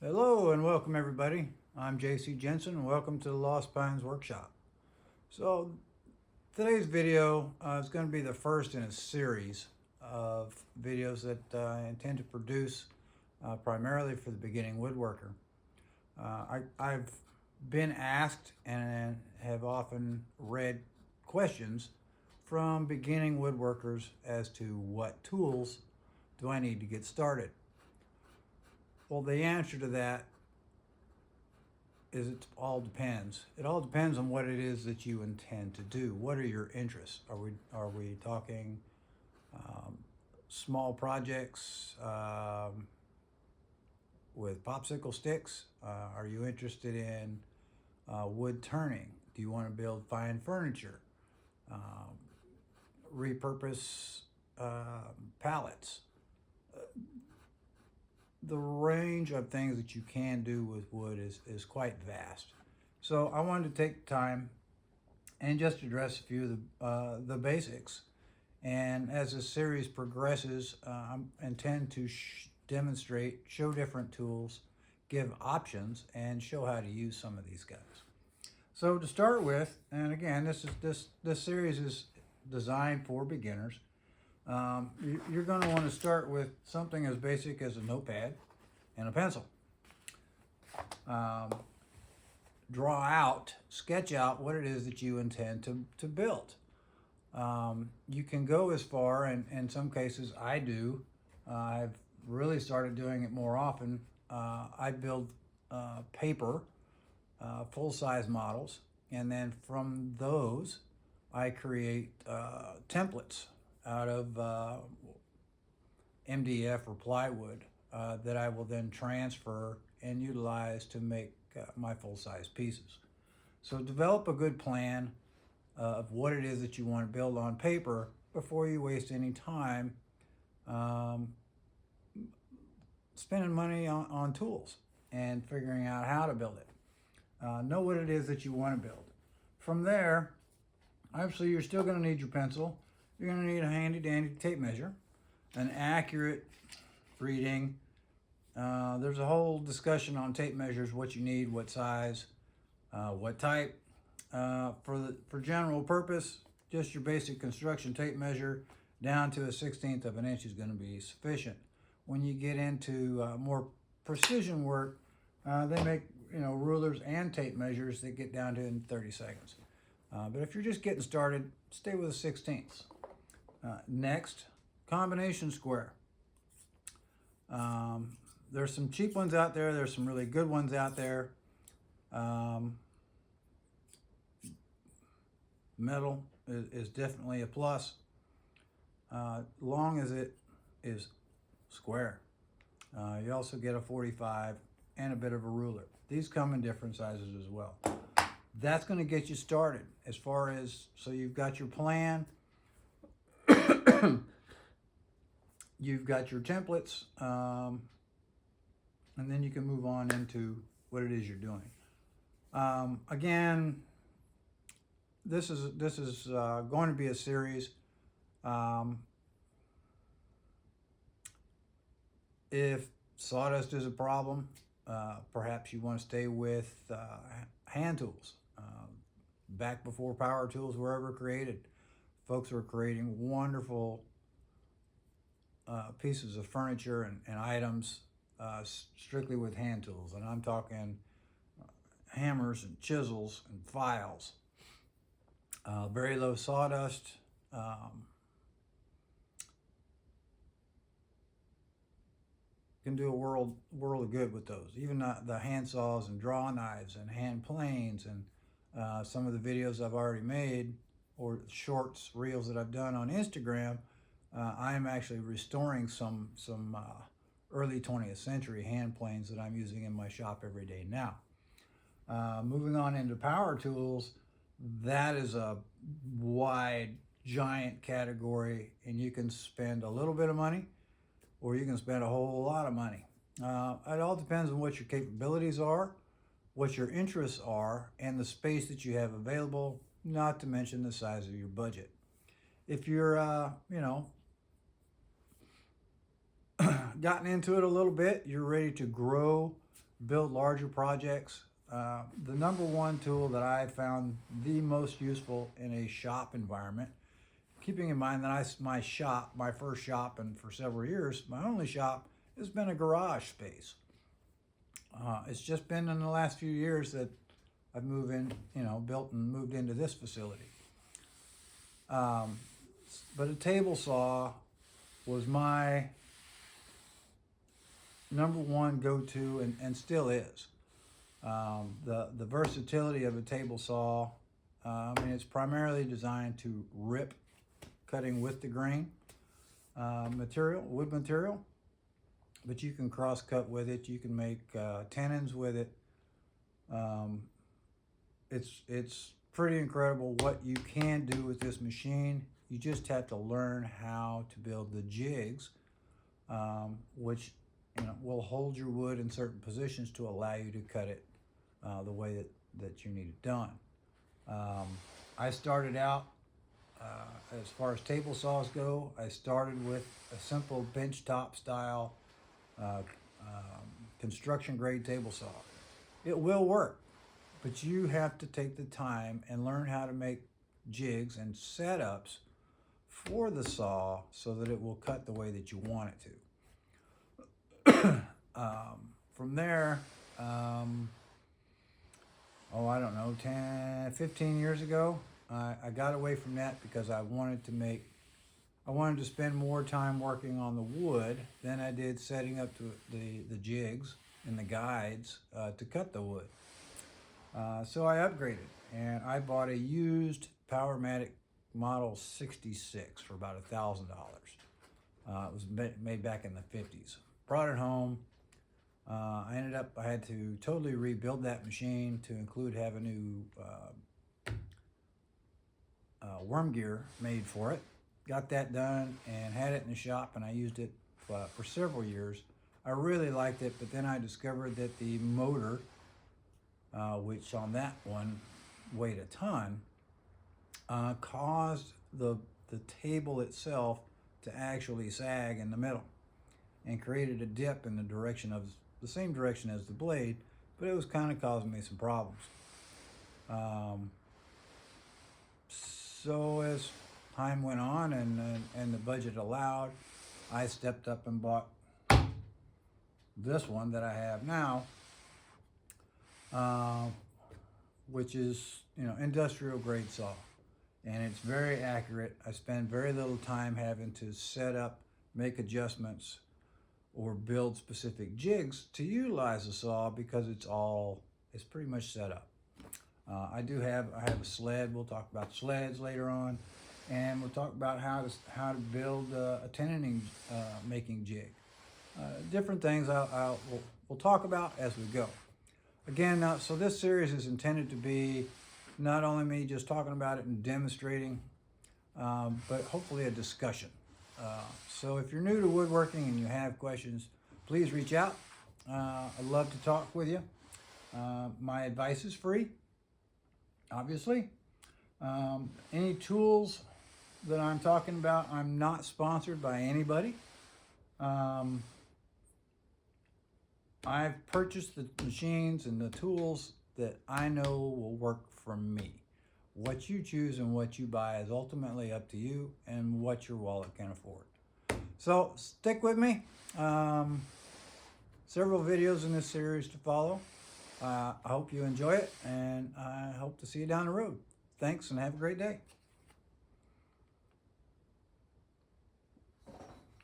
Hello and welcome everybody. I'm JC Jensen and welcome to the Lost Pines Workshop. So today's video is going to be the first in a series of videos that I intend to produce primarily for the beginning woodworker. I've been asked and have often read questions from beginning woodworkers as to what tools do I need to get started. Well, the answer to that is it all depends. It all depends on what it is that you intend to do. What are your interests? Are we talking um, small projects with popsicle sticks? Are you interested in wood turning? Do you want to build fine furniture? Um, Repurpose pallets? The range of things that you can do with wood is quite vast. So I wanted to take time and just address a few of the basics. And as this series progresses, I intend to demonstrate, show different tools, give options, and show how to use some of these guys. So to start with, and again, this series is designed for beginners. You're going to want to start with something as basic as a notepad and a pencil. Um, sketch out what it is that you intend to build. You can go as far, and in some cases I do. I've really started doing it more often. I build paper, full-size models, and then from those I create templates out of MDF or plywood that I will then transfer and utilize to make my full-size pieces. So develop a good plan of what it is that you want to build on paper before you waste any time um, spending money on tools and figuring out how to build it. Know what it is that you want to build. From there, obviously you're still going to need your pencil. You're going to need a handy dandy tape measure, an accurate reading. There's a whole discussion on tape measures, what you need, what size, what type. For general purpose, just your basic construction tape measure down to a 1/16 of an inch is going to be sufficient. When you get into more precision work, they make rulers and tape measures that get down to in 30 seconds. But if you're just getting started, stay with a 1/16. Next, combination square. There's some cheap ones out there. There's some really good ones out there. Metal is definitely a plus, long as it is square. You also get a 45 and a bit of a ruler. These come in different sizes as well. That's going to get you started as far as, so you've got your plan, you've got your templates, and then you can move on into what it is you're doing. Again, this is going to be a series. If sawdust is a problem, perhaps you want to stay with hand tools. Back before power tools were ever created, folks were creating wonderful pieces of furniture and items strictly with hand tools. And I'm talking hammers and chisels and files. Very low sawdust. Can do a world of good with those. Even the hand saws and draw knives and hand planes and some of the videos I've already made or shorts, reels that I've done on Instagram. I am actually restoring some early 20th century hand planes that I'm using in my shop every day now. Moving on into power tools, that is a wide, giant category, and you can spend a little bit of money or you can spend a whole lot of money. It all depends on what your capabilities are, what your interests are, and the space that you have available, not to mention the size of your budget. If you're, gotten into it a little bit, you're ready to grow build larger projects. The number one tool that I found the most useful in a shop environment, keeping in mind that my first shop, and for several years, my only shop, has been a garage space. It's just been in the last few years that I've built and moved into this facility. But a table saw was my number one go-to, and still is. The versatility of a table saw, it's primarily designed to rip, cutting with the grain wood material, but you can cross cut with it. You can make tenons with it. It's pretty incredible what you can do with this machine. You just have to learn how to build the jigs, which will hold your wood in certain positions to allow you to cut it the way that you need it done. I started out, as far as table saws go, I started with a simple bench top style construction grade table saw. It will work, but you have to take the time and learn how to make jigs and setups for the saw so that it will cut the way that you want it to. From there, I don't know, 10, 15 years ago, I got away from that because I wanted to spend more time working on the wood than I did setting up the jigs and the guides to cut the wood. So I upgraded, and I bought a used Powermatic Model 66 for about $1,000. It was made back in the 50s. Brought it home. I had to totally rebuild that machine to include have a new worm gear made for it. Got that done and had it in the shop, and I used it for several years. I really liked it, but then I discovered that the motor, which on that one weighed a ton, caused the table itself to actually sag in the middle and created a dip in the same direction as the blade, but it was kind of causing me some problems. So as time went on and the budget allowed, I stepped up and bought this one that I have now, which is industrial grade saw, and it's very accurate. I spend very little time having to set up, make adjustments, or build specific jigs to utilize the saw because it's pretty much set up. I have a sled. We'll talk about sleds later on, and we'll talk about how to build a tenoning making jig. Different things we'll talk about as we go. Again, so this series is intended to be not only me just talking about it and demonstrating, but hopefully a discussion. So if you're new to woodworking and you have questions, please reach out. I'd love to talk with you. My advice is free, obviously. Any tools that I'm talking about, I'm not sponsored by anybody. I've purchased the machines and the tools that I know will work for me. What you choose and what you buy is ultimately up to you and what your wallet can afford. So stick with me. Several videos in this series to follow. I hope you enjoy it, and I hope to see you down the road. Thanks, and have a great day.